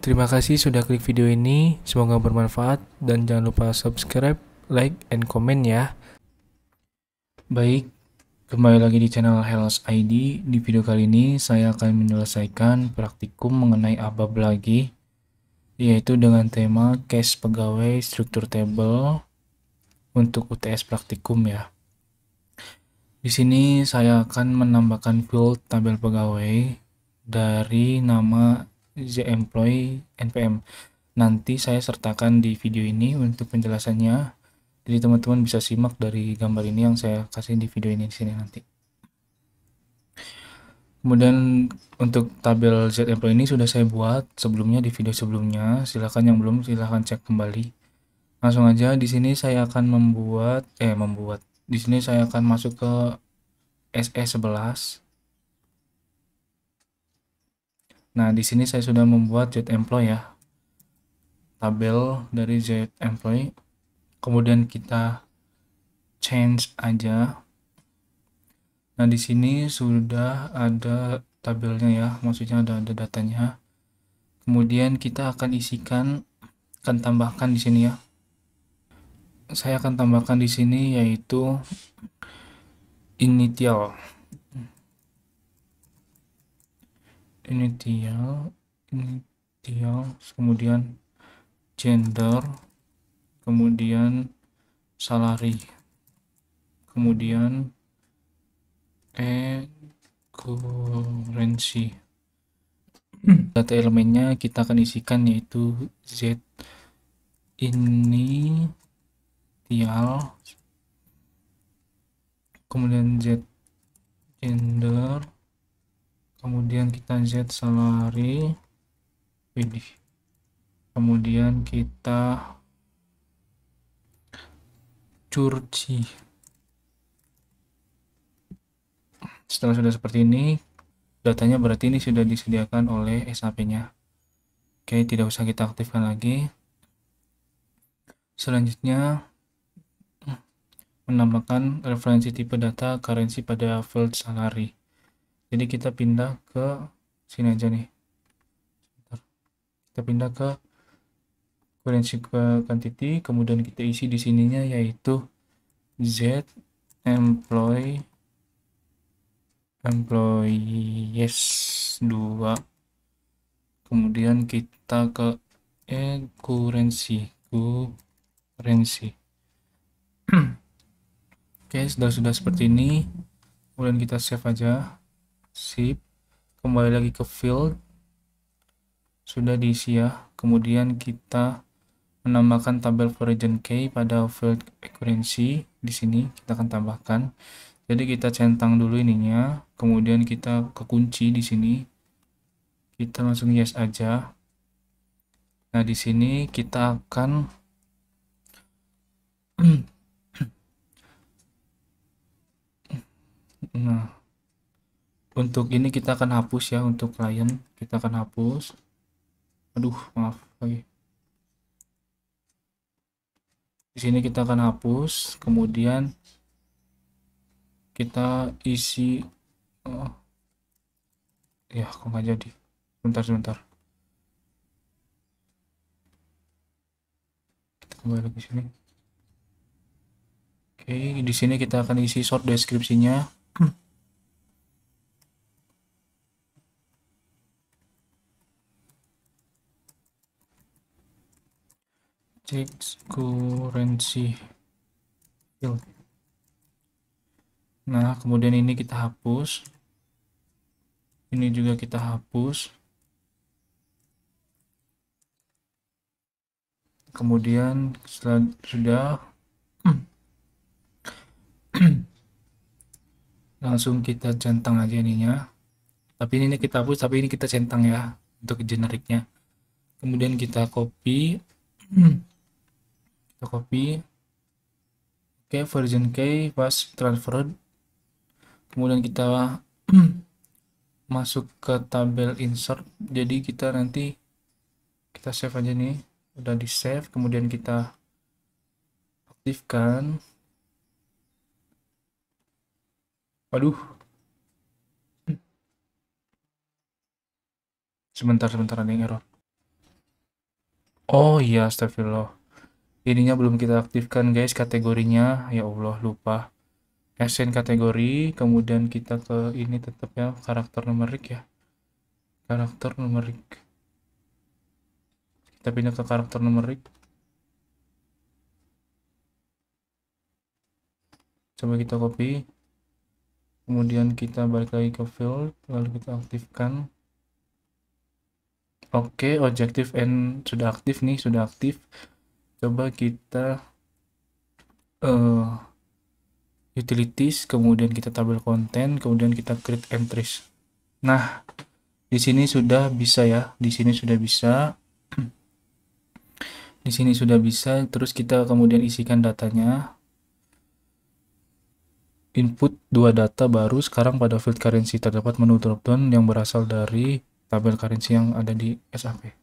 Terima kasih sudah klik video ini, semoga bermanfaat dan jangan lupa subscribe, like, and comment ya. Baik, kembali lagi di channel Health ID. Di video kali ini saya akan menyelesaikan praktikum mengenai ABAP lagi, yaitu dengan tema case pegawai struktur table untuk UTS praktikum ya. Di sini saya akan menambahkan field tabel pegawai dari nama ZEmployee NPM. Nanti saya sertakan di video ini untuk penjelasannya. Jadi teman-teman bisa simak dari gambar ini yang saya kasih di video ini di sini nanti. Kemudian untuk tabel ZEmployee ini sudah saya buat sebelumnya di video sebelumnya. Silahkan yang belum silahkan cek kembali. Langsung aja di sini saya akan membuat. Di sini saya akan masuk ke SE11. Nah, di sini saya sudah membuat ZEmployee ya. Tabel dari ZEmployee. Kemudian kita change aja. Nah, di sini sudah ada tabelnya ya, maksudnya ada datanya. Kemudian kita akan tambahkan di sini ya. Saya akan tambahkan di sini yaitu initial, kemudian gender, kemudian salary, kemudian currency. Data elemennya kita akan isikan yaitu Z initial, kemudian Z gender, kemudian kita Z salary, kemudian kita currency. Setelah sudah seperti ini, datanya berarti ini sudah disediakan oleh SAP-nya. Oke, tidak usah kita aktifkan lagi. Selanjutnya, menambahkan referensi tipe data currency pada field salary. Jadi kita pindah ke sini aja nih. Kita pindah ke currency quantity, kemudian kita isi di sininya yaitu Z employees 2. Kemudian kita ke currency. Oke, sudah seperti ini. Kemudian kita save aja. Sip. Kembali lagi ke field. Sudah diisi ya. Kemudian kita menambahkan tabel version key pada field currency. Di sini kita akan tambahkan. Jadi kita centang dulu ininya. Kemudian kita kekunci di sini. Kita langsung yes aja. Nah, di sini kita akan nah, untuk ini kita akan hapus ya, untuk klien kita akan hapus. Aduh, maaf lagi. Di sini kita akan hapus, kemudian kita isi ya, kok nggak jadi. Sebentar. Kita kembali lagi sini. Oke, di sini kita akan isi short deskripsinya. Cek currency field. Nah, kemudian ini kita hapus. Ini juga kita hapus. Kemudian sudah langsung kita centang aja ininya. Tapi ini kita hapus, tapi ini kita centang ya untuk generiknya. Kemudian kita copy. Oke, version key pas transferred. Kemudian kita masuk ke tabel insert. Jadi kita nanti kita save aja nih. Udah di save, kemudian kita aktifkan. Waduh, sebentar ada yang error. Oh iya, astagfirullah. Ininya belum kita aktifkan guys, kategorinya. Ya Allah, lupa. Assign kategori, kemudian kita ke ini tetap ya, karakter numerik ya. Karakter numerik. Kita pindah ke karakter numerik. Coba kita copy. Kemudian kita balik lagi ke field, lalu kita aktifkan. Oke, objective and sudah aktif nih, sudah aktif. Coba kita utilities, kemudian kita tabel konten, kemudian kita create entries. Nah, di sini sudah bisa ya, di sini sudah bisa. Di sini sudah bisa, terus kita kemudian isikan datanya. Input dua data baru sekarang pada field currency terdapat menu dropdown yang berasal dari tabel currency yang ada di SAP.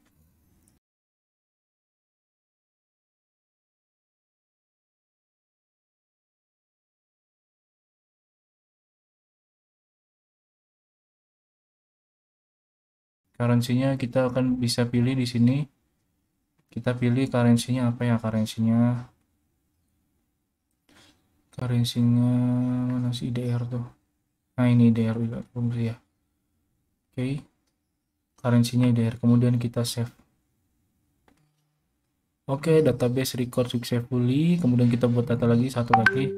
Currency-nya kita akan bisa pilih di sini. Kita pilih currency-nya apa ya, currency-nya mana sih, IDR tuh. Nah, ini IDR juga belum ya. Oke. Currency-nya IDR, kemudian kita save. Oke, database record successfully, kemudian kita buat data lagi, satu lagi.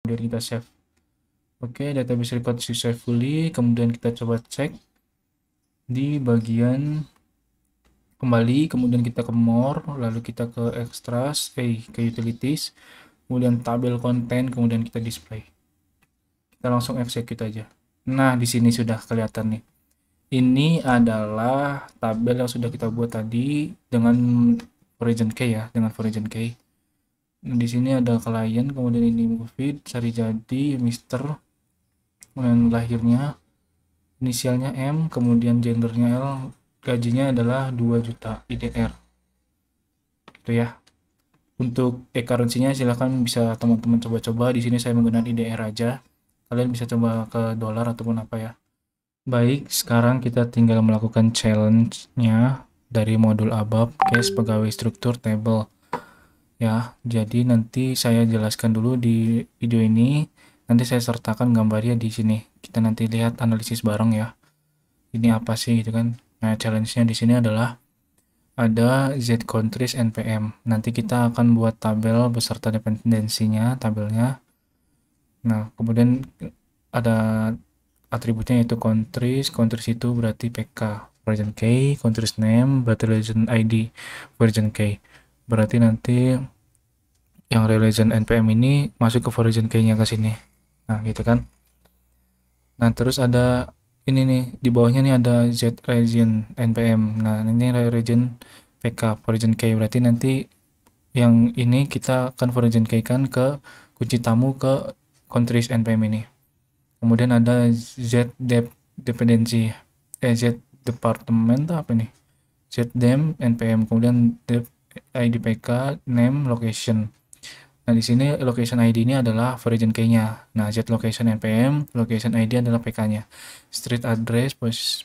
Kemudian kita save. Oke, database record successfully, kemudian kita coba cek di bagian kembali, kemudian kita ke more, lalu kita ke extras, ke utilities, kemudian tabel konten, kemudian kita display. Kita langsung execute aja. Nah, di sini sudah kelihatan nih. Ini adalah tabel yang sudah kita buat tadi dengan origin key ya, dengan origin key. Nah, di sini ada klien, kemudian ini feed, cari jadi, Mister, kemudian lahirnya, inisialnya M, kemudian gendernya L, gajinya adalah 2 juta IDR. Gitu ya. Untuk e-currency-nya silahkan bisa teman-teman coba-coba. Di sini saya menggunakan IDR aja. Kalian bisa coba ke dolar ataupun apa ya. Baik, sekarang kita tinggal melakukan challenge-nya dari modul ABAP case pegawai struktur table. Ya, jadi nanti saya jelaskan dulu di video ini. Nanti saya sertakan gambarnya di sini. Kita nanti lihat analisis bareng ya. Ini apa sih gitu kan. Nah, challenge-nya di sini adalah ada Z countries NPM. Nanti kita akan buat tabel beserta dependensinya, tabelnya. Nah, kemudian ada atributnya yaitu countries. Countries itu berarti PK version K, countries name berarti region ID version K. Berarti nanti yang region NPM ini masuk ke version K-nya ke sini. Nah, gitu kan. Nah, terus ada ini nih di bawahnya nih ada Z region NPM. Nah, ini region PK version K, berarti nanti yang ini kita akan version K kan ke kunci tamu ke countries NPM ini. Kemudian ada Z dependency, Z department apa nih, Z dem NPM, kemudian ID PK name location. Nah, di sini location ID ini adalah version key-nya. Nah, Z location NPM, location ID adalah PK-nya. Street address,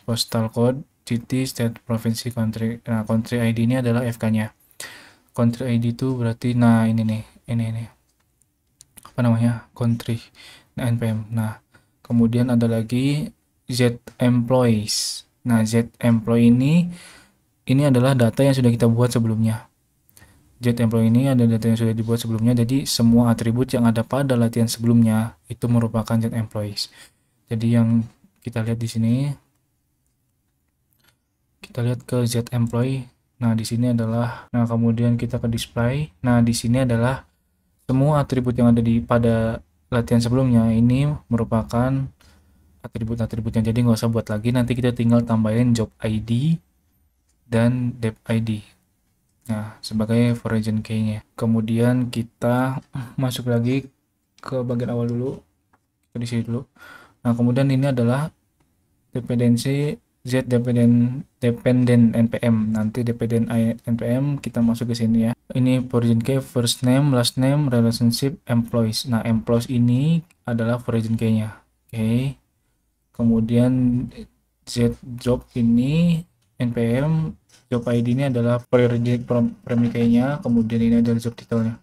postal code, city, state, provinsi, country. Nah, country ID ini adalah FK-nya. Country ID itu berarti, nah ini nih, ini apa namanya, country, nah NPM. Nah, kemudian ada lagi Z employees. Nah, Z employee ini adalah data yang sudah kita buat sebelumnya. Z employee ini ada data yang sudah dibuat sebelumnya, jadi semua atribut yang ada pada latihan sebelumnya itu merupakan Z employees. Jadi yang kita lihat di sini, kita lihat ke Z employee. Nah, di sini adalah, nah kemudian kita ke display. Nah, di sini adalah semua atribut yang ada di pada latihan sebelumnya ini merupakan atribut-atributnya, jadi nggak usah buat lagi, nanti kita tinggal tambahin job ID dan dep ID. Nah, sebagai origin key-nya. Kemudian kita masuk lagi ke bagian awal dulu, di sini dulu. Nah, kemudian ini adalah dependensi Z dependent NPM. Nanti dependent NPM kita masuk ke sini ya. Ini origin key, first name, last name, relationship, employees. Nah, employees ini adalah origin key-nya. Oke. Kemudian Z job ini npm job ID ini adalah premikainya, kemudian ini adalah job titelnya.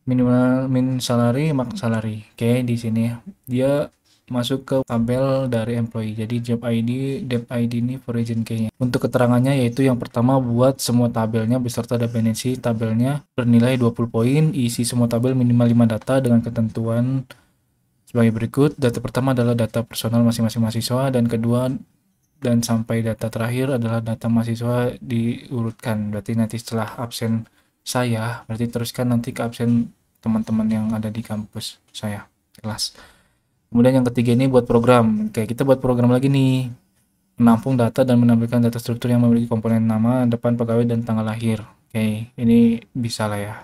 Minimal min salary max salary. Oke, di sini dia masuk ke tabel dari employee. Jadi job ID, dep ID ini origin key-nya. Untuk keterangannya yaitu yang pertama buat semua tabelnya beserta dependensi tabelnya bernilai 20 poin, isi semua tabel minimal 5 data dengan ketentuan sebagai berikut. Data pertama adalah data personal masing-masing mahasiswa, dan kedua dan sampai data terakhir adalah data mahasiswa diurutkan. Berarti nanti setelah absen saya, berarti teruskan nanti ke absen teman-teman yang ada di kampus saya, kelas. Kemudian yang ketiga ini buat program. Oke, kita buat program lagi nih. Menampung data dan menampilkan data struktur yang memiliki komponen nama, depan pegawai, dan tanggal lahir. Oke, ini bisa lah ya.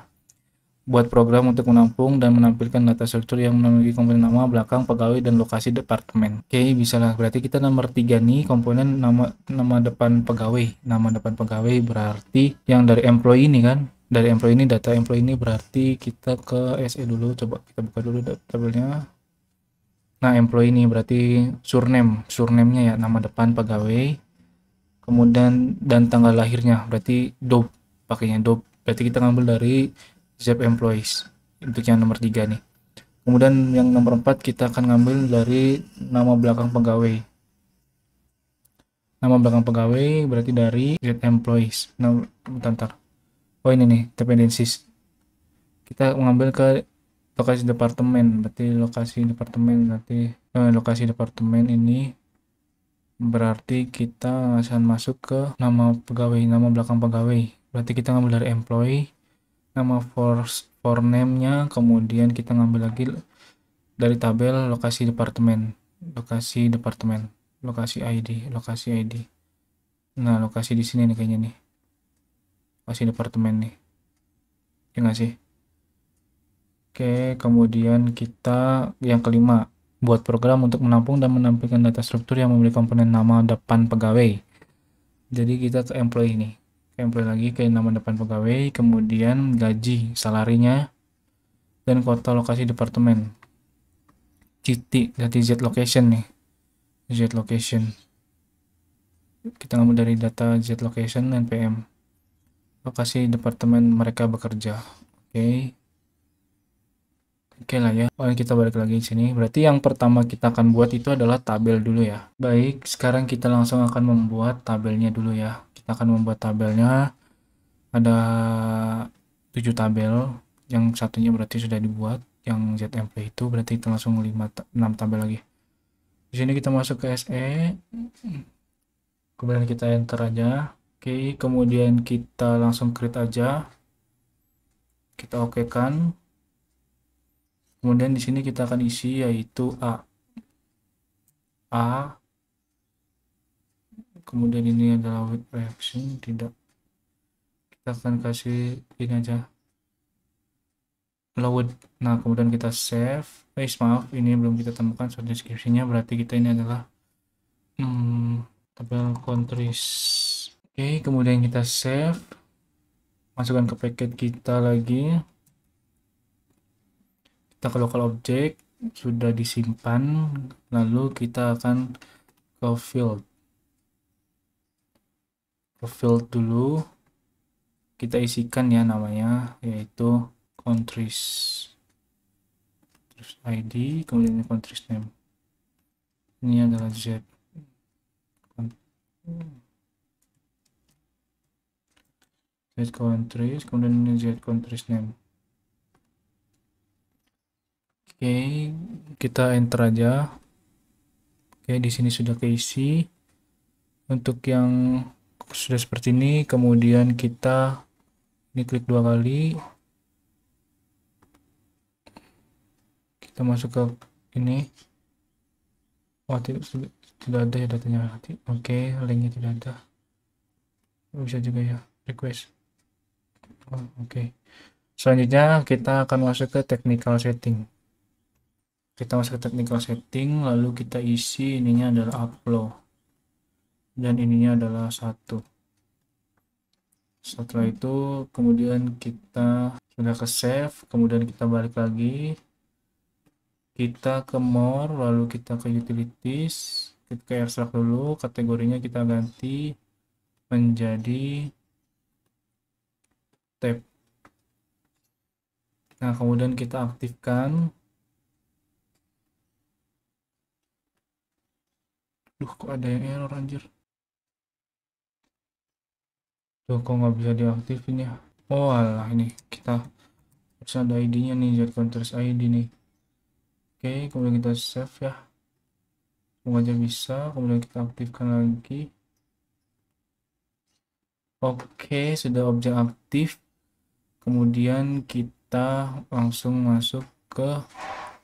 Buat program untuk menampung dan menampilkan data struktur yang memiliki komponen nama, belakang, pegawai, dan lokasi departemen. Oke, bisa lah. Berarti kita nomor 3 nih, komponen nama depan pegawai. Nama depan pegawai berarti yang dari employee ini kan. Dari employee ini, data employee ini berarti kita ke SE dulu. Coba kita buka dulu tabelnya. Nah, employee ini berarti surname-nya ya, nama depan pegawai. Kemudian dan tanggal lahirnya berarti DOB, pakainya DOB. Berarti kita ngambil dari ZEP employees untuk yang nomor 3 nih. Kemudian yang nomor 4 kita akan ngambil dari nama belakang pegawai. Nama belakang pegawai berarti dari Z employees. Nah, bentar. Oh ini nih, dependencies. Kita mengambil ke lokasi departemen, berarti lokasi departemen ini berarti kita akan masuk ke nama pegawai, nama belakang pegawai. Berarti kita ngambil dari employee, nama for name-nya, kemudian kita ngambil lagi dari tabel lokasi departemen, lokasi ID. Nah, lokasi di sini nih kayaknya nih. Lokasi departemen nih. Ya nggak sih? Oke, kemudian kita yang kelima, buat program untuk menampung dan menampilkan data struktur yang memiliki komponen nama depan pegawai. Jadi kita ke employee nih. Ke employee lagi, ke nama depan pegawai, kemudian gaji, salarinya, dan kota lokasi departemen. CT, berarti Z location nih. Z location. Kita ngambil dari data Z location npm. Lokasi departemen mereka bekerja. Oke. Oke lah ya. Oh, kita balik lagi di sini. Berarti yang pertama kita akan buat itu adalah tabel dulu ya. Baik, sekarang kita langsung akan membuat tabelnya dulu ya. Kita akan membuat tabelnya. Ada 7 tabel. Yang satunya berarti sudah dibuat. Yang ZMP itu berarti kita langsung 6 tabel lagi. Di sini kita masuk ke SE. Kemudian kita enter aja. Oke, kemudian kita langsung create aja. Kita oke kan. Kemudian di sini kita akan isi yaitu A. Kemudian ini adalah with reaction, tidak. Kita akan kasih ini aja. Load. Nah, kemudian kita save. Maaf, ini belum kita temukan soal deskripsinya. Berarti kita ini adalah tabel countries. Oke, kemudian kita save. Masukkan ke paket kita lagi. Kita ke local object, sudah disimpan, lalu kita akan ke field dulu, kita isikan ya namanya, yaitu countries, terus ID, kemudian countries name, ini adalah Z countries, kemudian ini Z countries name. Oke, kita enter aja. Oke, di sini sudah keisi. Untuk yang sudah seperti ini, kemudian kita ini klik 2 kali. Kita masuk ke ini. Oh, tidak ada ya datanya. Oke, linknya tidak ada. Bisa juga ya, request. Oh, oke. Selanjutnya kita akan masuk ke technical setting. Kita masuk ke technical setting, lalu kita isi ininya adalah upload dan ininya adalah 1. Setelah itu kemudian kita sudah ke save, kemudian kita balik lagi, Kita ke more, lalu kita ke utilities, kita ke extract dulu, kategorinya kita ganti menjadi tab. Nah, kemudian kita aktifkan. Duh, kok ada yang error anjir. Tuh, kok nggak bisa diaktifin ya? Oh alah, ini kita harus ada ID-nya nih, zContrace ID nih. Oke, kemudian kita save ya. Semoga aja bisa, kemudian kita aktifkan lagi. Oke, sudah objek aktif. Kemudian kita langsung masuk ke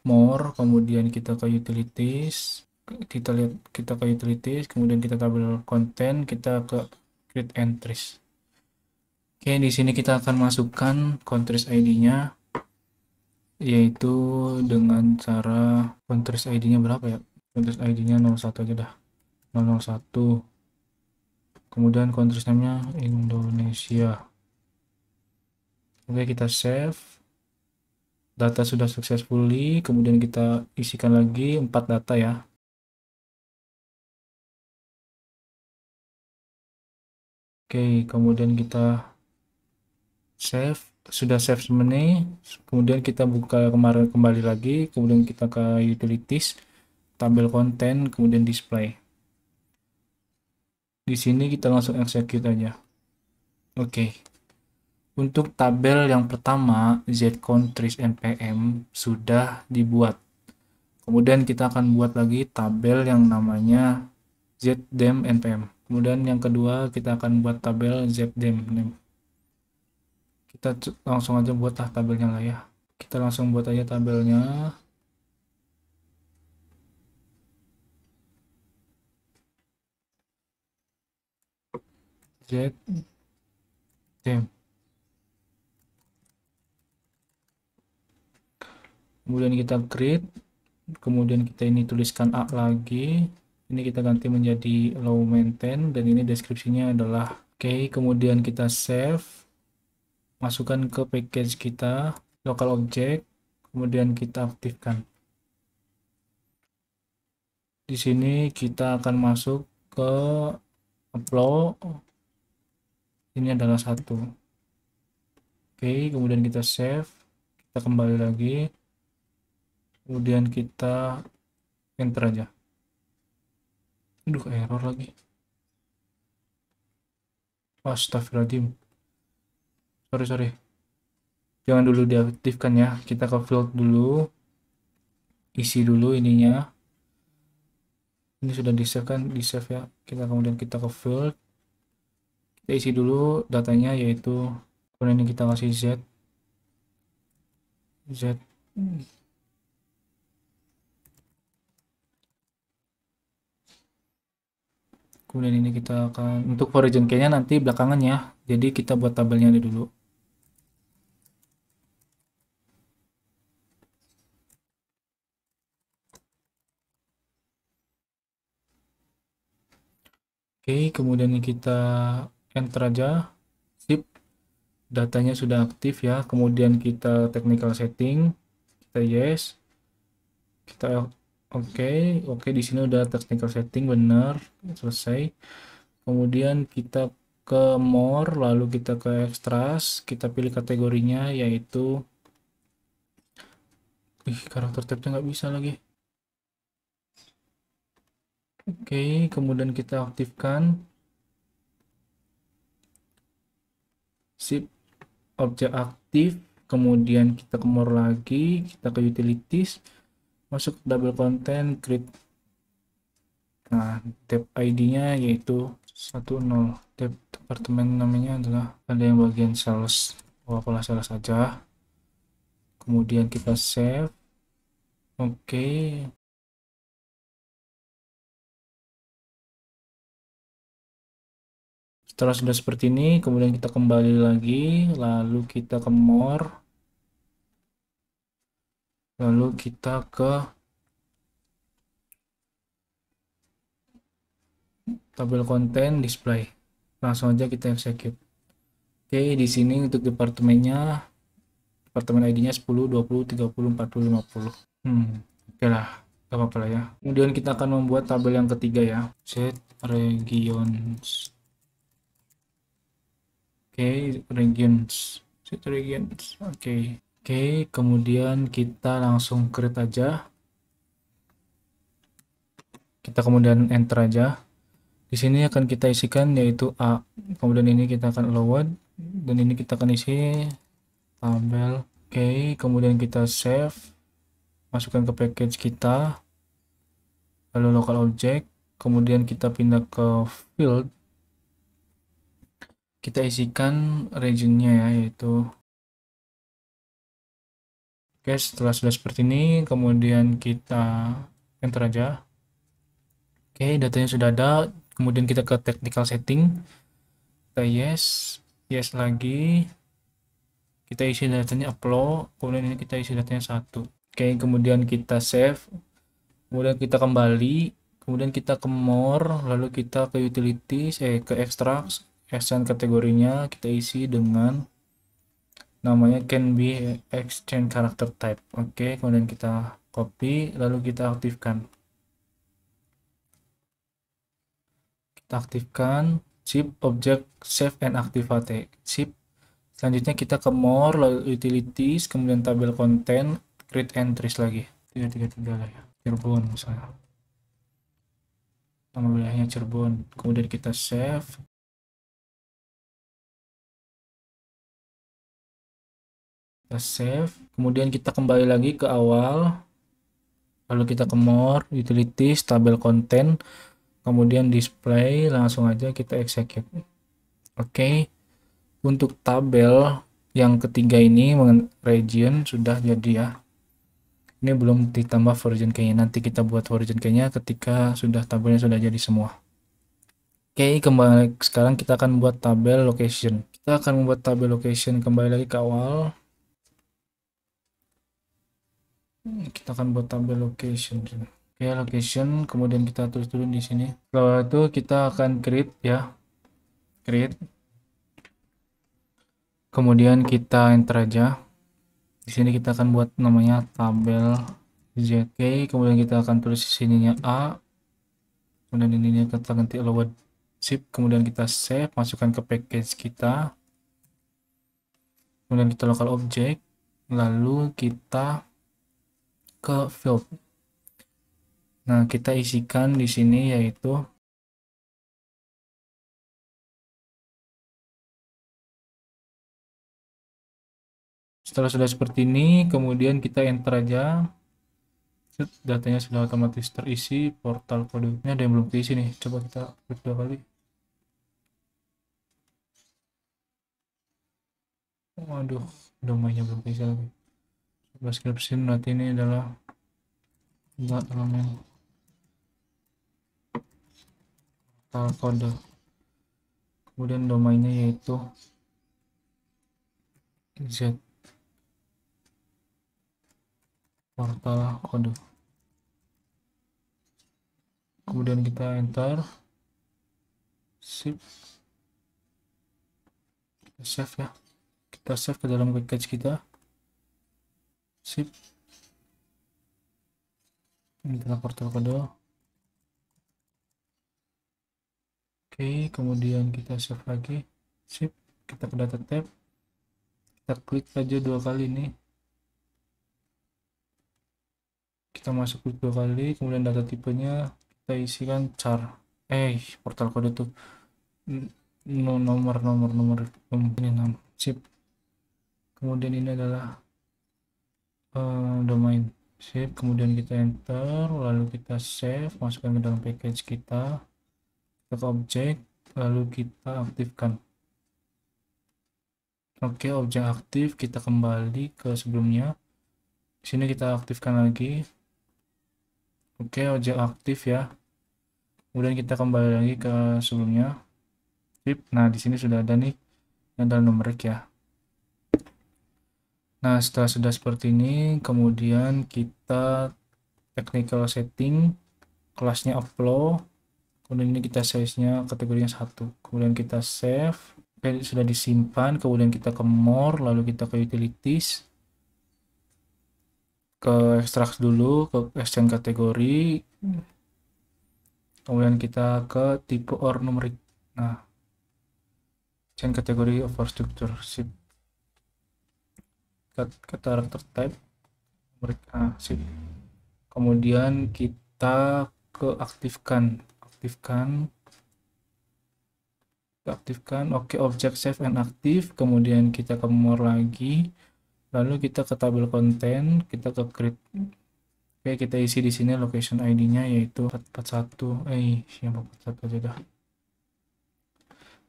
more, kemudian kita ke utilities. Kita lihat, kita ke utilities, kemudian kita tabel konten, kita ke create entries. Oke, di sini kita akan masukkan Contrace ID-nya, yaitu dengan cara Contrace ID-nya berapa ya? Contrace ID-nya 01 aja dah. 001. Kemudian Contrace name-nya Indonesia. Oke, kita save. Data sudah successfully, kemudian kita isikan lagi 4 data ya. Oke, kemudian kita save. Sudah save semuanya, kemudian kita buka kembali lagi, kemudian kita ke utilities, tabel konten, kemudian display. Di sini kita langsung execute aja. Oke. Untuk tabel yang pertama, zContrace npm sudah dibuat. Kemudian kita akan buat lagi tabel yang namanya zdem npm. Kemudian yang kedua kita akan buat tabel zdem. Kita langsung aja buatlah tabelnya lah ya. Kita langsung buat aja tabelnya. Zdem. Kemudian kita create. Kemudian kita ini tuliskan A lagi. Ini kita ganti menjadi low maintain dan ini deskripsinya adalah oke. Kemudian kita save. Masukkan ke package kita, local object, kemudian kita aktifkan. Di sini kita akan masuk ke upload. Ini adalah 1. Oke, kemudian kita save, kita kembali lagi, kemudian kita enter aja. Aduh, error lagi. Astagfirullahaladzim. Sorry. Jangan dulu diaktifkan ya. Kita ke field dulu. Isi dulu ininya. Ini sudah di-save kan? Di-save ya. Kemudian kita ke field. Kita isi dulu datanya, yaitu kemudian ini kita kasih Z. Kemudian ini kita akan untuk origin key-nya nanti belakangan ya. Jadi kita buat tabelnya ini dulu. Oke, kemudian kita enter aja. Sip. Datanya sudah aktif ya. Kemudian kita technical setting. Kita yes. Kita oke, di sini udah technical setting benar, selesai. Kemudian kita ke more, lalu kita ke extras, kita pilih kategorinya yaitu karakter tabnya nggak bisa lagi. Oke, kemudian kita aktifkan. Sip, objek aktif, kemudian kita ke more lagi, kita ke utilities, masuk ke double content, create. Nah, tab ID-nya yaitu 10. Tab departemen namanya adalah ada yang bagian sales. Apalah sales saja. Kemudian kita save. Oke. Setelah sudah seperti ini, kemudian kita kembali lagi, lalu kita ke more, lalu kita ke tabel konten display. Langsung aja kita execute. Oke, di sini untuk departemennya, departemen ID-nya 10, 20, 30, 40, 50. Oke lah, gak apa-apa lah ya. Kemudian kita akan membuat tabel yang ketiga ya, set regions. Oke, regions, set regions. Oke, kemudian kita langsung create aja. Kita kemudian enter aja. Di sini akan kita isikan yaitu A. Kemudian ini kita akan load dan ini kita akan isi tabel. Oke, kemudian kita save, masukkan ke package kita, lalu local object, kemudian kita pindah ke field, kita isikan regionnya ya, yaitu oke. Setelah sudah seperti ini, kemudian kita enter aja. Oke, datanya sudah ada. Kemudian kita ke technical setting, kita yes lagi, kita isi datanya upload, kemudian ini kita isi datanya 1. Oke, kemudian kita save, kemudian kita kembali, kemudian kita ke more, lalu kita ke utilities, ke extract, extend kategorinya kita isi dengan namanya can be exchange character type. Oke, kemudian kita copy, lalu kita aktifkan. Kita aktifkan sip object save and activate sip. Selanjutnya kita ke more, lalu utilities, kemudian tabel content, create entries lagi 333 lah ya, Cirebon misalnya, nama wilayahnya Cirebon. Kemudian kita save, kemudian kita kembali lagi ke awal, lalu kita ke more, utilities, tabel content, kemudian display, langsung aja kita execute. Oke, untuk tabel yang ketiga ini region sudah jadi ya. Ini belum ditambah version keynya, nanti kita buat version keynya ketika sudah tabelnya sudah jadi semua. Oke, kembali sekarang kita akan buat tabel location. Kita akan membuat tabel location, kembali lagi ke awal. Kita akan buat tabel location. Oke, location, kemudian kita tulis dulu di sini. Setelah itu kita akan create ya, create. Kemudian kita enter aja. Di sini kita akan buat namanya tabel ZK. Kemudian kita akan tulis di sininya A. Kemudian ininya kita ganti load zip. Kemudian kita save, masukkan ke package kita. Kemudian kita local object. Lalu kita ke field. Nah, kita isikan di sini yaitu setelah sudah seperti ini, kemudian kita enter aja. Datanya sudah otomatis terisi. Portal kode ini ada yang belum terisi nih, coba kita klik 2 kali. Waduh, domainnya belum terisi lagi. Description berarti ini adalah enggak elemen portal kode, kemudian domainnya yaitu z portal kode. Kemudian kita enter, sip, kita save ya, kita save ke dalam package kita, sip. Ini adalah portal kode. Oke, kemudian kita save lagi, sip, kita ke data tab, kita klik aja 2 kali nih, kita masuk klik 2 kali, kemudian data tipenya kita isikan char, portal kode tuh nomor ini 6, sip. Kemudian ini adalah domain, sip. Kemudian kita enter, lalu kita save, masukkan ke dalam package kita, kita ke objek, lalu kita aktifkan. Oke, objek aktif, kita kembali ke sebelumnya. Di sini kita aktifkan lagi. Oke, objek aktif ya. Kemudian kita kembali lagi ke sebelumnya. Sip. Nah, di sini sudah ada nih yang dalam numerik ya. Nah, setelah sudah seperti ini, kemudian kita technical setting, kelasnya upload, kemudian ini kita size-nya kategorinya 1, kemudian kita save. Oke, sudah disimpan, kemudian kita ke more, lalu kita ke utilities, ke ekstrak dulu ke exchange kategori, kemudian kita ke tipe or numerik. Nah, exchange kategori overstructure sip, ke karakter type numerik. Nah, sip. Kemudian kita ke aktifkan oke, object save and active, kemudian kita ke more lagi, lalu kita ke tabel konten, kita ke create. Oke, kita isi di sini location ID-nya yaitu 441. Yang 441 aja dah.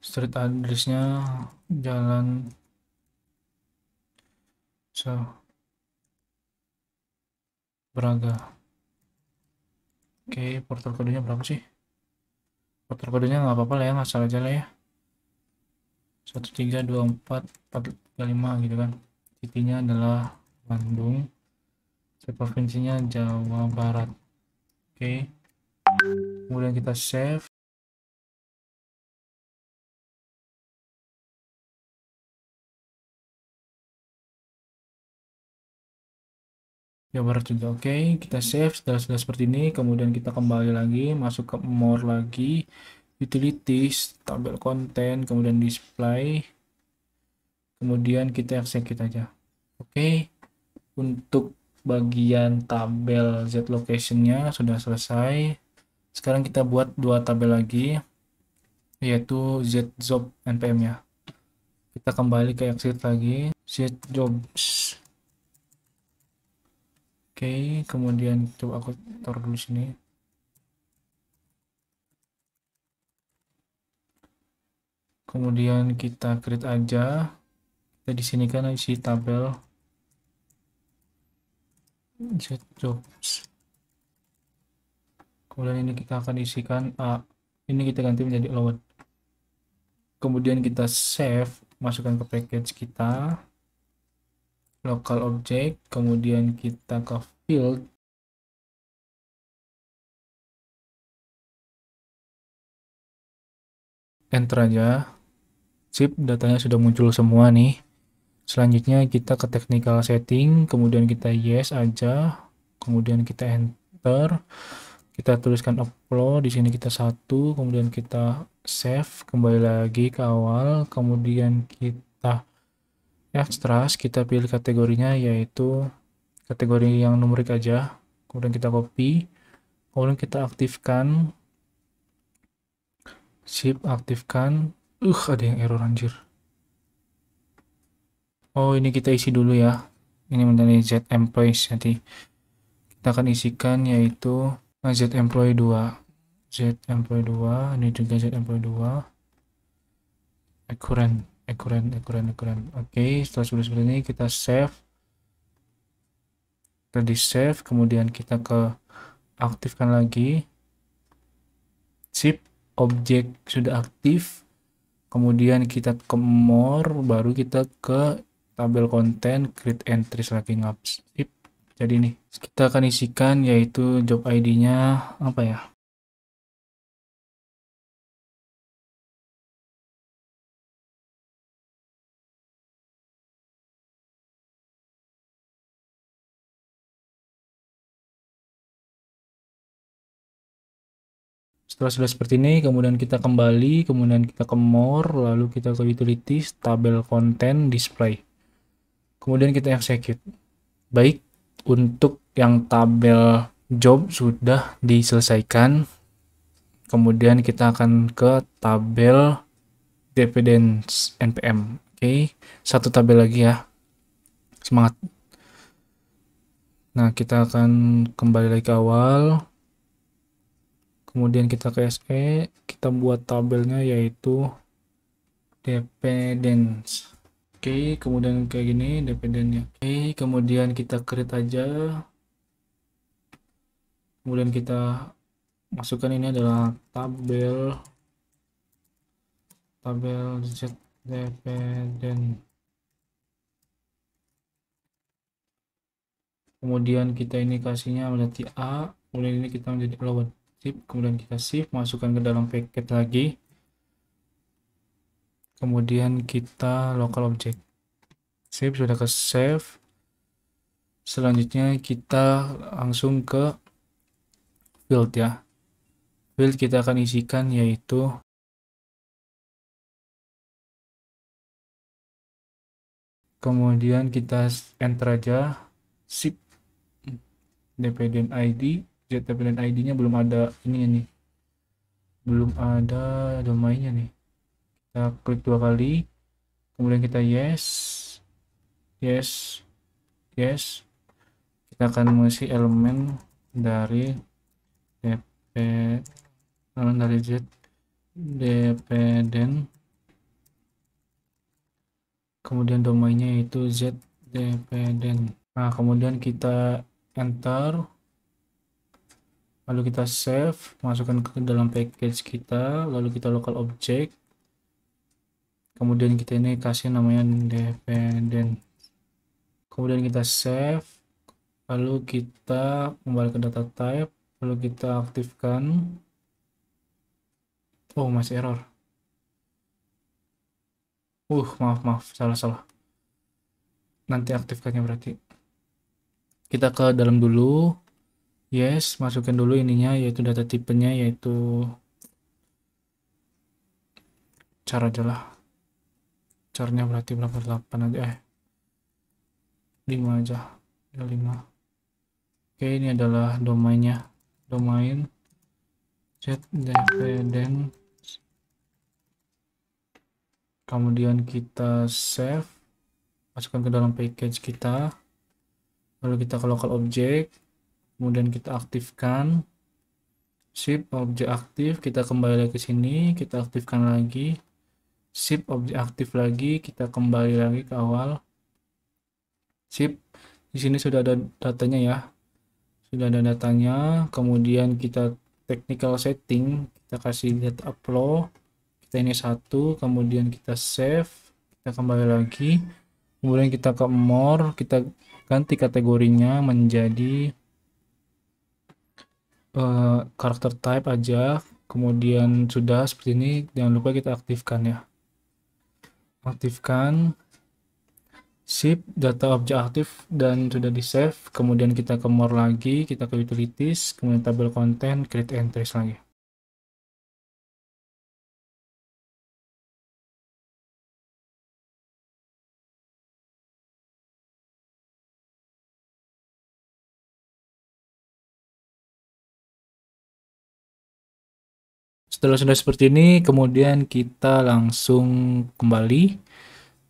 Street address-nya Jalan Braga. Oke, portal kodenya berapa sih? Portal kodenya nggak apa-apa lah ya, ngasal aja lah ya. 1324435 gitu kan. City-nya adalah Bandung. Provinsinya Jawa Barat. Oke. Kemudian kita save. Jawa Barat juga. Oke, kita save sudah seperti ini. Kemudian kita kembali lagi, masuk ke more lagi, utilities, tabel konten, kemudian display, kemudian kita execute aja. Oke, untuk bagian tabel Z location-nya sudah selesai. Sekarang kita buat dua tabel lagi, yaitu Z job npm ya. Kita kembali ke exit lagi, Z jobs. Oke, kemudian coba aku taruh dulu sini. Kemudian kita create aja. Kita di sini kan isi tabel Z jobs. Kemudian ini kita akan isikan A. Ini kita ganti menjadi load. Kemudian kita save, masukkan ke package kita, local object, kemudian kita ke field, enter aja. Sip, datanya sudah muncul semua nih. Selanjutnya kita ke technical setting, kemudian kita yes aja, kemudian kita enter, kita tuliskan upload, di sini kita 1, kemudian kita save, kembali lagi ke awal, kemudian kita extract, kita pilih kategorinya yaitu kategori yang numerik aja, kemudian kita copy, kemudian kita aktifkan, sip, aktifkan. Ada yang error anjir. Oh, ini kita isi dulu ya. Ini mengenai Z employees, nanti kita akan isikan yaitu Z employee 2. Z employee 2, ini juga Z employee 2. Akuran. Oke, setelah sudah seperti ini kita save. Tadi save, kemudian kita ke aktifkan lagi. Sip, objek sudah aktif. Kemudian kita ke more, baru kita ke tabel konten, create entries lagi ngaps. Sip. Jadi nih, kita akan isikan yaitu job ID-nya apa ya? Setelah sudah seperti ini, kemudian kita kembali, kemudian kita ke more, lalu kita ke utilities, tabel konten, display. Kemudian kita execute. Baik, untuk yang tabel job sudah diselesaikan. Kemudian kita akan ke tabel dependence npm. Oke, satu tabel lagi ya. Semangat. Nah, kita akan kembali lagi ke awal. Kemudian kita ke SE, kita buat tabelnya yaitu dependence. Oke, kemudian kayak gini dependennya. Oke, kemudian kita create aja. Kemudian kita masukkan ini adalah tabel Z dependent. Kemudian kita ini kasihnya menjadi A, kemudian ini kita menjadi load. Sip, kemudian kita shift, masukkan ke dalam paket lagi. Kemudian kita local object. Sip, sudah ke save. Selanjutnya kita langsung ke field ya. Field kita akan isikan yaitu kemudian kita enter aja zip dependent ID. Dependent ID-nya belum ada ini nih. Belum ada domainnya nih. Kita klik 2 kali, kemudian kita yes, yes, yes. Kita akan mengisi elemen dari dp dari z dependent, kemudian domainnya yaitu z dependent. Nah, kemudian kita enter, lalu kita save, masukkan ke dalam package kita, lalu kita local object, kemudian kita ini kasih namanya dependent, kemudian kita save, lalu kita kembali ke data type, lalu kita aktifkan. Oh, masih error. Maaf, salah. Nanti aktifkannya berarti. Kita ke dalam dulu. Yes, masukkan dulu ininya, yaitu data tipenya, yaitu cara aja lah. Caranya berarti berapa? 8 aja, 5 aja. 5. Oke, ini adalah domainnya. Domain z dependent. Kemudian kita save, masukkan ke dalam package kita, lalu kita ke local object, kemudian kita aktifkan zip objek aktif, kita kembali lagi ke sini, kita aktifkan lagi zip objek aktif lagi, kita kembali lagi ke awal. Zip, di sini sudah ada datanya ya, sudah ada datanya. Kemudian kita technical setting, kita kasih data upload, kita ini 1, kemudian kita save, kita kembali lagi, kemudian kita ke more, kita ganti kategorinya menjadi karakter type aja. Kemudian sudah seperti ini, jangan lupa kita aktifkan ya, aktifkan zip data objek aktif dan sudah di save. Kemudian kita ke more lagi, kita ke utilities, kemudian tabel content, create entries lagi. Setelah sudah seperti ini, kemudian kita langsung kembali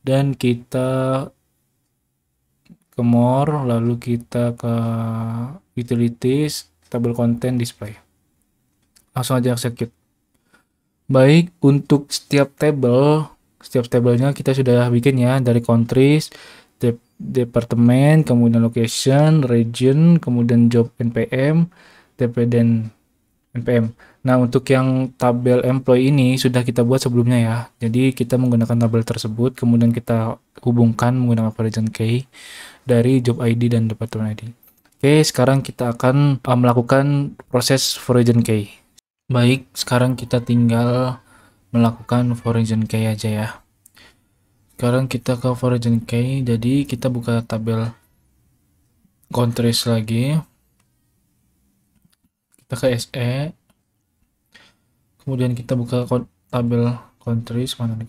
dan kita ke more, lalu kita ke utilities, tabel content, display. Langsung aja execute. Baik, untuk setiap tabelnya kita sudah bikin ya, dari countries, departemen, kemudian location, region, kemudian job npm, tp dan npm. Nah, untuk yang tabel employee ini sudah kita buat sebelumnya ya. Jadi kita menggunakan tabel tersebut, kemudian kita hubungkan menggunakan region key dari job ID dan department ID. Oke, sekarang kita akan melakukan proses region key. Baik, sekarang kita tinggal melakukan region key aja ya. Sekarang kita ke region key, jadi kita buka tabel countries lagi. Kita ke SE, kemudian kita buka tabel countries, mana nih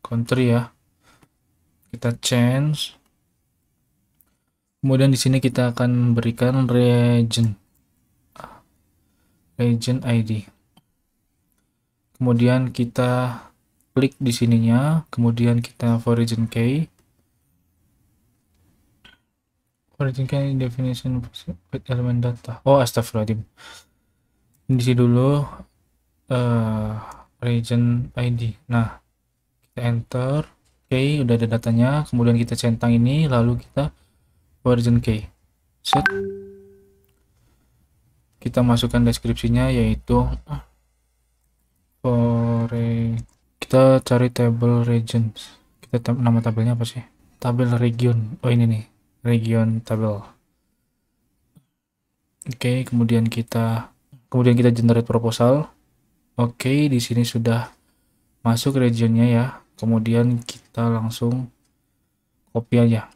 country ya, kita change, kemudian di sini kita akan berikan region ID, kemudian kita klik di sininya, kemudian kita for region key, definition with element data. Oh, astagfirullahaladzim, di sini dulu region ID. Nah, kita enter. Oke, udah ada datanya, kemudian kita centang ini, lalu kita region key. Set. Kita masukkan deskripsinya, yaitu kita cari tabel regions. Kita nama tabelnya apa sih? Tabel region. Oh, ini nih, region tabel. Oke, kemudian kita generate proposal. Oke, di sini sudah masuk regionnya ya. Kemudian kita langsung copy aja.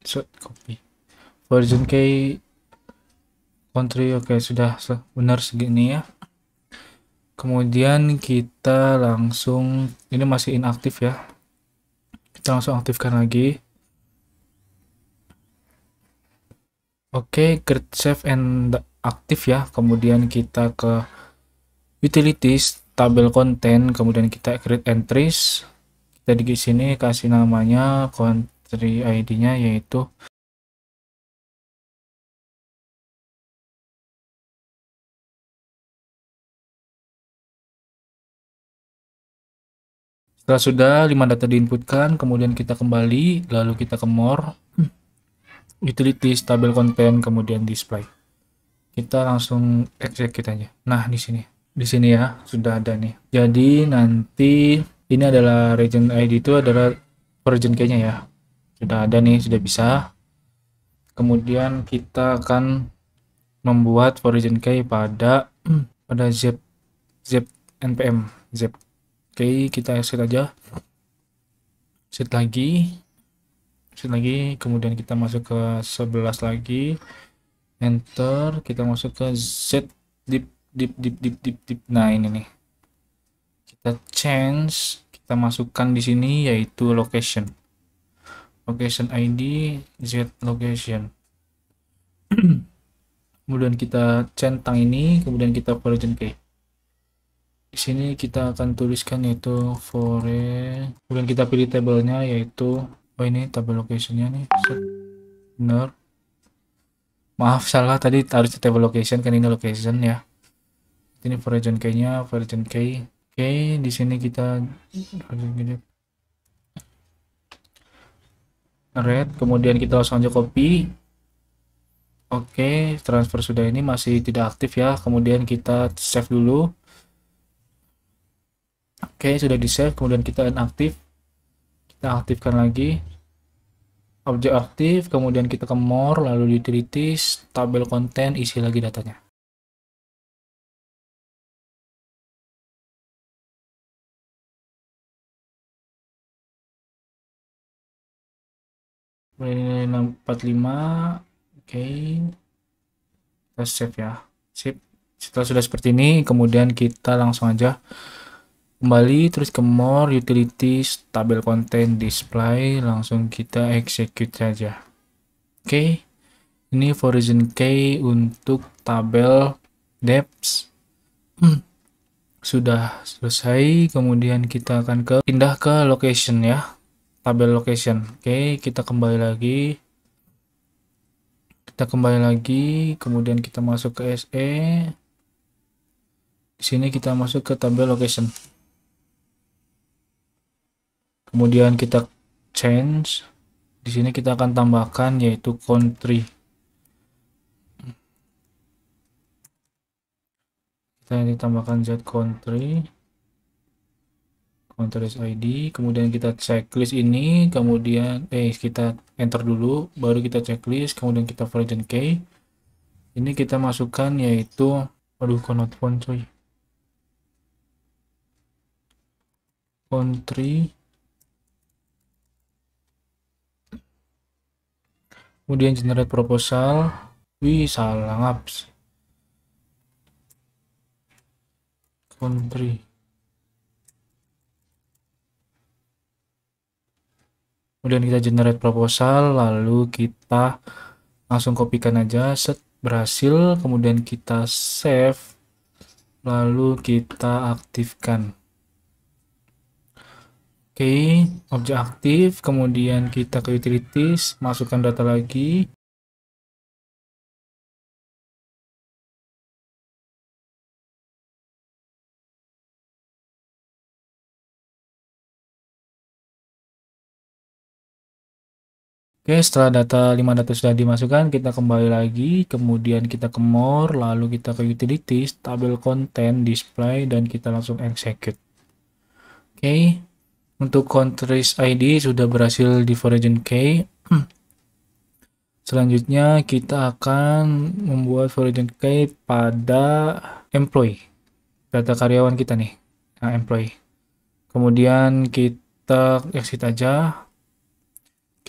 Set copy. Version key country, oke, sudah benar segini ya. Kemudian kita langsung, ini masih inaktif ya, kita langsung aktifkan lagi. Oke, create save and aktif ya. Kemudian kita ke utilities, tabel konten, kemudian kita create entries. Kita di sini kasih namanya country ID-nya yaitu setelah sudah 5 data diinputkan, kemudian kita kembali, lalu kita ke more, utilities, tabel konten, kemudian display. Kita langsung execute aja. Nah, di sini ya sudah ada nih. Jadi nanti ini adalah region ID, itu adalah version key-nya ya. Sudah ada nih, sudah bisa. Kemudian kita akan membuat version key pada zip npm zip. Oke, kita set aja, set lagi, kemudian kita masuk ke 11 lagi, enter, kita masuk ke z deep. Nah, ini nih, kita change, kita masukkan di sini yaitu location ID z location. Kemudian kita centang ini, kemudian kita version key. Di sini kita akan tuliskan yaitu kemudian kita pilih tabelnya yaitu, ini tabel locationnya nih, benar, maaf salah tadi, harus table location, kan ini location ya. Ini version key-nya, version key. Oke, di sini kita red, kemudian kita langsung aja copy. Oke, transfer sudah, ini masih tidak aktif ya. Kemudian kita save dulu. Oke, sudah di save, kemudian kita inaktif. Kita aktifkan lagi. Objek aktif, kemudian kita ke more, lalu di utilities, tabel konten, isi lagi datanya. Ini 645. Oke, kita save ya. Sip. Setelah sudah seperti ini, kemudian kita langsung aja kembali, terus ke more, utilities, tabel konten, display, langsung kita execute saja. Oke, ini version key untuk tabel depth sudah selesai. Kemudian kita akan pindah ke location ya, tabel location. Oke, kita kembali lagi, kemudian kita masuk ke SE. Di sini kita masuk ke tabel location. Kemudian kita change. Di sini kita akan tambahkan yaitu country. Kita ditambahkan z country ID, kemudian kita checklist ini, kemudian kita enter dulu, baru kita checklist, kemudian kita version key. Ini kita masukkan yaitu, cannot font coy, country, kemudian generate proposal. Salah ngaps, country. Kemudian kita generate proposal, lalu kita langsung kopikan aja, set, berhasil. Kemudian kita save, lalu kita aktifkan. Oke, objek aktif, kemudian kita ke utilities, masukkan data lagi. Oke, setelah 5 data sudah dimasukkan, kita kembali lagi, kemudian kita ke more, lalu kita ke utilities, tabel konten, display, dan kita langsung execute. Oke, untuk countries ID sudah berhasil di version key. Selanjutnya kita akan membuat version key pada employee, data karyawan kita nih, employee. Kemudian kita exit aja.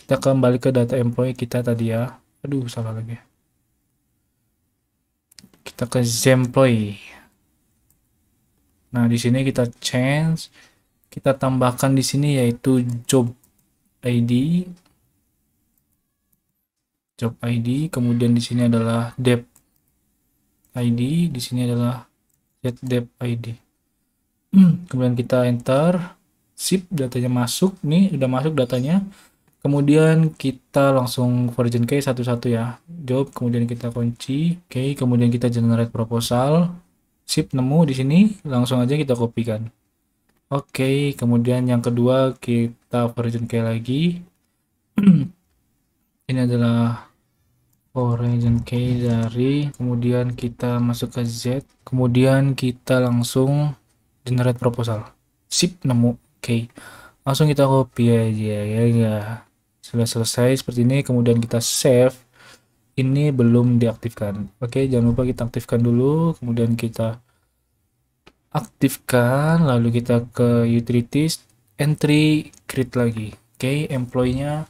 Kita kembali ke data employee kita tadi ya. Aduh, salah lagi. Kita ke Zemployee. Nah, di sini kita change, kita tambahkan di sini yaitu job ID, kemudian di sini adalah dep ID, di sini adalah get dep ID. Kemudian kita enter, sip, datanya masuk, nih udah masuk datanya. Kemudian kita langsung version key satu-satu ya. Job, kemudian kita kunci, oke, kemudian kita generate proposal. Sip, nemu di sini, langsung aja kita kopikan. Oke, kemudian yang kedua kita version key lagi. Ini adalah version key dari, kemudian kita masuk ke Z, kemudian kita langsung generate proposal. Sip, nemu. Oke, langsung kita copy aja ya. Sudah selesai seperti ini, kemudian kita save. Ini belum diaktifkan. Oke, jangan lupa kita aktifkan dulu, kemudian kita aktifkan, lalu kita ke utilities, entry, create lagi. Oke, employee-nya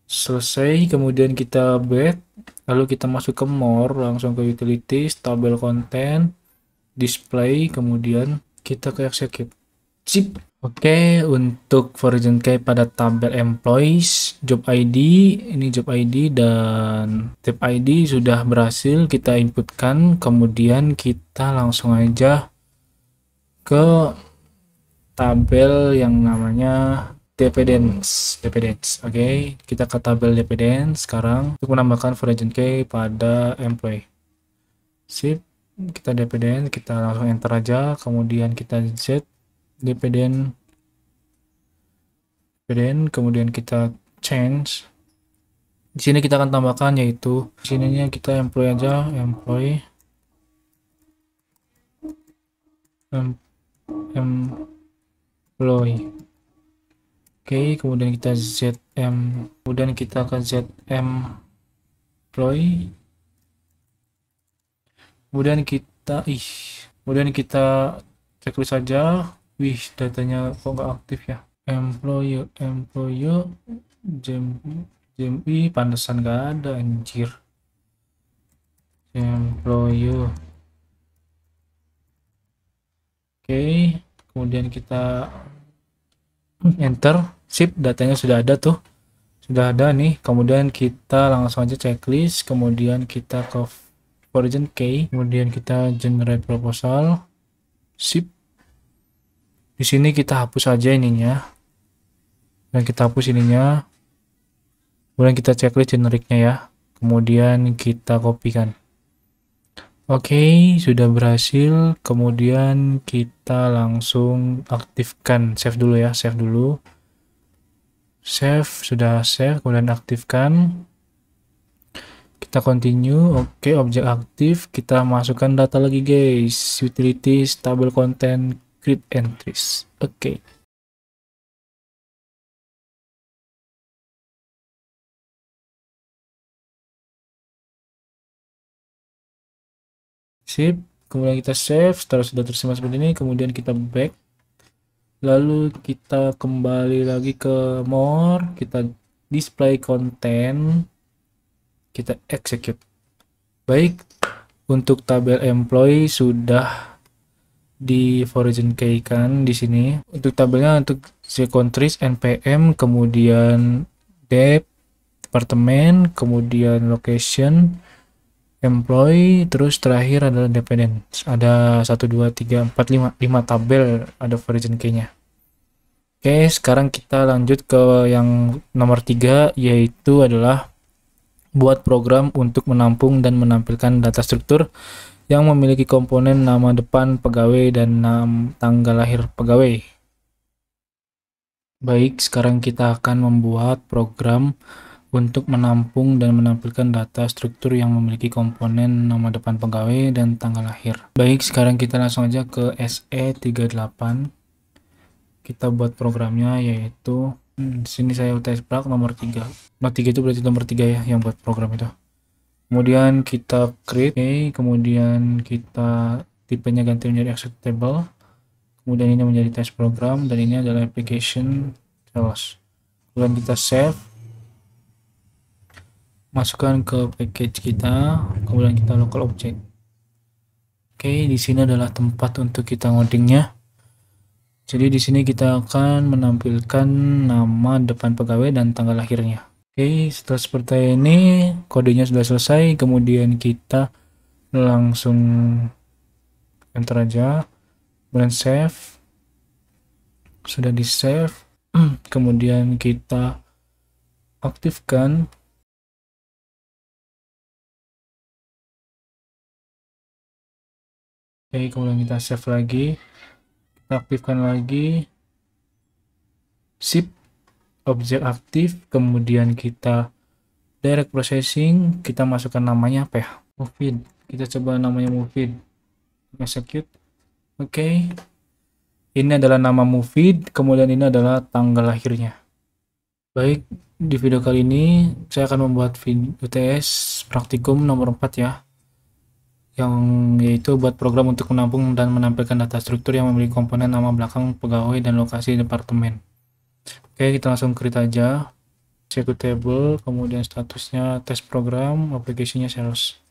selesai, kemudian kita back, lalu kita masuk ke more, langsung ke utilities, tabel content, display, kemudian kita ke execute. Sip. Oke, untuk version key pada tabel employees, job ID, ini job ID dan tab ID sudah berhasil kita inputkan, kemudian kita langsung aja ke tabel yang namanya dependence. Oke, kita ke tabel dependence sekarang untuk menambahkan version key pada employee. Sip, kita dependent, kita langsung enter aja, kemudian kita z dependent, kemudian kita change. Di sini kita akan tambahkan yaitu di sininya kita employee aja, employee Oke, kemudian kita zm, kemudian kita ke zm employee, kemudian kita checklist saja. Wih, datanya kok nggak aktif ya. Employee Jembi pantesan nggak ada anjir. Employee. Oke, kemudian kita enter, sip, datanya sudah ada tuh, sudah ada nih. Kemudian kita langsung aja checklist, kemudian kita ke version key, kemudian kita generate proposal, sip. Di sini kita hapus aja ininya, dan kita hapus ininya, kemudian kita checklist generiknya ya, kemudian kita kopikan. Oke, sudah berhasil. Kemudian kita langsung aktifkan, save dulu ya, save dulu. Save, sudah save, kemudian aktifkan. Kita continue. Oke, objek aktif. Kita masukkan data lagi guys, utilities, tabel content, create entries. Oke. Sip, kemudian kita save, setelah sudah tersemat seperti ini, kemudian kita back, lalu kita kembali lagi ke more, kita display content, kita execute. Baik, untuk tabel employee sudah di version key kan di sini. Untuk tabelnya untuk countries, npm, kemudian dep, departemen, kemudian location, employee, terus terakhir adalah dependent. Ada 1 2 3 4 5 tabel ada version key-nya. Oke, sekarang kita lanjut ke yang nomor 3, yaitu adalah buat program untuk menampung dan menampilkan data struktur yang memiliki komponen nama depan pegawai dan tanggal lahir pegawai. Baik, sekarang kita akan membuat program untuk menampung dan menampilkan data struktur yang memiliki komponen nama depan pegawai dan tanggal lahir. Baik, sekarang kita langsung aja ke SE38. Kita buat programnya, yaitu di sini saya UTS Prak nomor 3. Nah, 3 itu berarti nomor 3 ya yang buat program itu. Kemudian kita create, kemudian kita tipenya ganti menjadi executable. Kemudian ini menjadi test program dan ini adalah application sales. Kemudian kita save. Masukkan ke package kita, kemudian kita local object. Oke, di sini adalah tempat untuk kita ngodingnya. Jadi di sini kita akan menampilkan nama depan pegawai dan tanggal lahirnya. Oke, setelah seperti ini kodenya sudah selesai, kemudian kita langsung enter aja, kemudian save. Sudah di save, kemudian kita aktifkan. Oke, kemudian kita save lagi, kita aktifkan lagi, sip, objek aktif, kemudian kita direct processing, kita masukkan namanya apa ya? Movefeed. Kita coba namanya Movefeed, execute. Oke, ini adalah nama Movefeed, kemudian ini adalah tanggal lahirnya. Baik, di video kali ini saya akan membuat UTS praktikum nomor 4 ya, yang yaitu buat program untuk menampung dan menampilkan data struktur yang memiliki komponen nama belakang pegawai dan lokasi departemen. Oke, kita langsung create aja executable, kemudian statusnya test program, aplikasinya sales.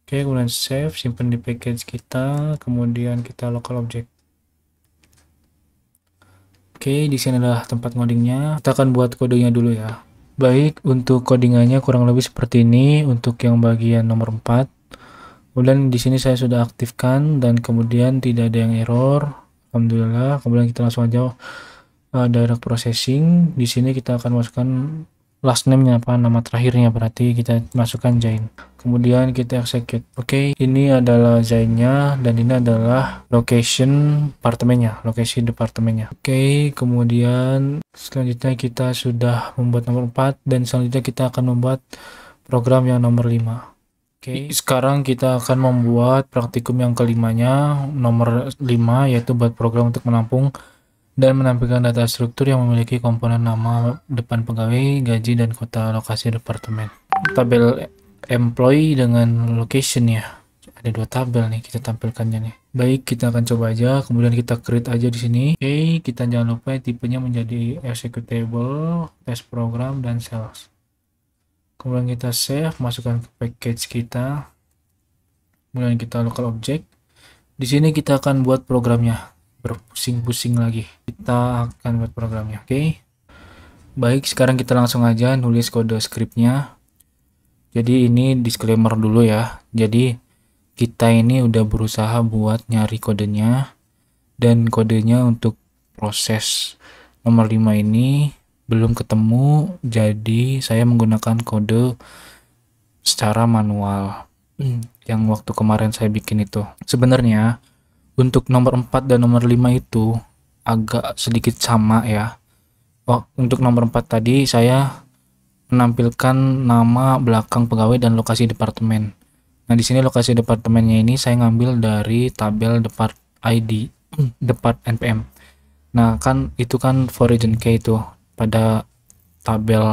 Oke, kemudian save, simpan di package kita, kemudian kita local object. Oke, di sini adalah tempat ngodingnya. Kita akan buat kodenya dulu ya. Baik, untuk codingannya kurang lebih seperti ini untuk yang bagian nomor 4. Kemudian di sini saya sudah aktifkan dan kemudian tidak ada yang error. Alhamdulillah. Kemudian kita langsung aja direct processing. Di sini kita akan masukkan last name-nya apa, nama terakhirnya, berarti kita masukkan Zain. Kemudian kita execute. Oke, ini adalah Zainnya dan ini adalah location lokasi departemennya. Oke, kemudian selanjutnya kita sudah membuat nomor 4 dan selanjutnya kita akan membuat program yang nomor 5. Oke, sekarang kita akan membuat praktikum yang kelimanya, nomor 5, yaitu buat program untuk menampung dan menampilkan data struktur yang memiliki komponen nama depan pegawai, gaji, dan kota lokasi departemen. Tabel employee dengan location ya. Ada 2 tabel nih kita tampilkannya nih. Baik, kita akan coba aja, kemudian kita create aja di sini. Oke, kita jangan lupa tipenya menjadi executable, test program, dan sales. Kemudian kita save, masukkan ke package kita. Kemudian kita local object. Di sini kita akan buat programnya. Berpusing-pusing lagi. Kita akan buat programnya, oke? Baik, sekarang kita langsung aja nulis kode scriptnya. Jadi ini disclaimer dulu ya. Jadi kita ini udah berusaha buat nyari kodenya. Dan kodenya untuk proses nomor 5 ini belum ketemu, jadi saya menggunakan kode secara manual yang waktu kemarin saya bikin itu. Sebenarnya untuk nomor 4 dan nomor 5 itu agak sedikit sama ya. Untuk nomor 4 tadi saya menampilkan nama belakang pegawai dan lokasi departemen. Nah, di sini lokasi departemennya ini saya ngambil dari tabel depart ID, depart NPM. Nah, kan itu kan for region K itu pada tabel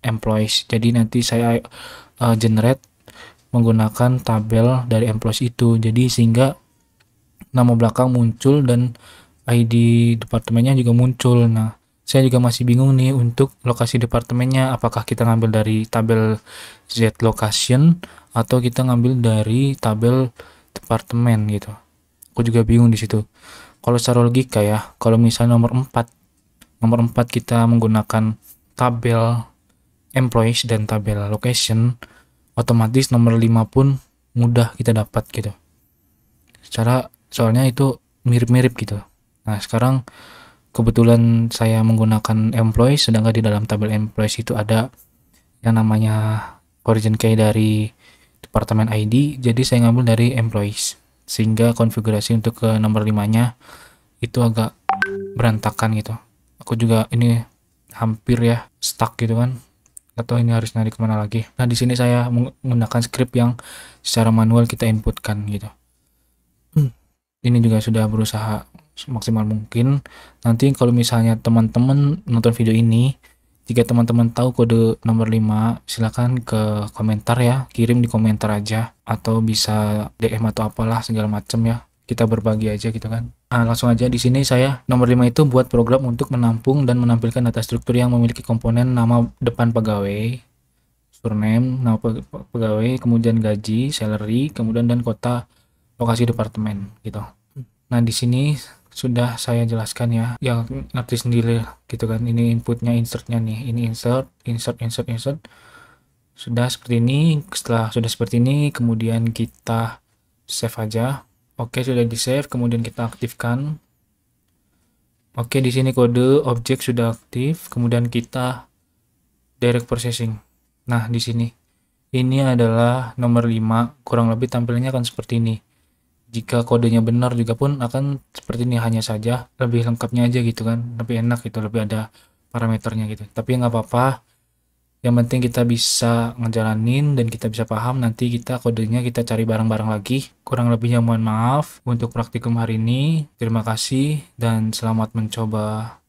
employees. Jadi nanti saya generate menggunakan tabel dari employees itu. Jadi sehingga nama belakang muncul dan ID departemennya juga muncul. Nah, saya juga masih bingung nih untuk lokasi departemennya. Apakah kita ngambil dari tabel Z location atau kita ngambil dari tabel departemen gitu. Aku juga bingung di situ. Kalau secara logika ya, kalau misalnya nomor 4 kita menggunakan tabel employees dan tabel location, otomatis nomor 5 pun mudah kita dapat gitu. Soalnya itu mirip-mirip gitu. Nah, sekarang kebetulan saya menggunakan employees, sedangkan di dalam tabel employees itu ada yang namanya origin key dari departemen ID, jadi saya ngambil dari employees. Sehingga konfigurasi untuk ke nomor 5-nya itu agak berantakan gitu. Aku juga ini hampir ya stuck gitu kan, atau ini harus nyari kemana lagi. Nah, di sini saya menggunakan script yang secara manual kita inputkan gitu. Ini juga sudah berusaha semaksimal mungkin. Nanti kalau misalnya teman-teman nonton video ini, jika teman-teman tahu kode nomor 5, silakan ke komentar ya, kirim di komentar aja, atau bisa DM atau apalah segala macam ya. Kita berbagi aja gitu kan. Nah, langsung aja di sini saya nomor 5 itu buat program untuk menampung dan menampilkan data struktur yang memiliki komponen nama depan pegawai, surname, nama pegawai, kemudian gaji, salary, kemudian dan kota lokasi departemen gitu. Nah, di sini sudah saya jelaskan ya, yang ngerti sendiri gitu kan. Ini inputnya, insertnya nih. Ini insert. Sudah seperti ini. Setelah sudah seperti ini, kemudian kita save aja. Oke, sudah di save, kemudian kita aktifkan. Oke, di sini kode objek sudah aktif, kemudian kita direct processing. Nah, di sini ini adalah nomor 5, kurang lebih tampilannya akan seperti ini. Jika kodenya benar juga pun akan seperti ini, hanya saja lebih lengkapnya aja gitu kan, lebih enak gitu, lebih ada parameternya gitu. Tapi nggak apa-apa, yang penting kita bisa ngejalanin dan kita bisa paham. Nanti kita kodenya kita cari bareng-bareng lagi. Kurang lebihnya mohon maaf untuk praktikum hari ini. Terima kasih dan selamat mencoba.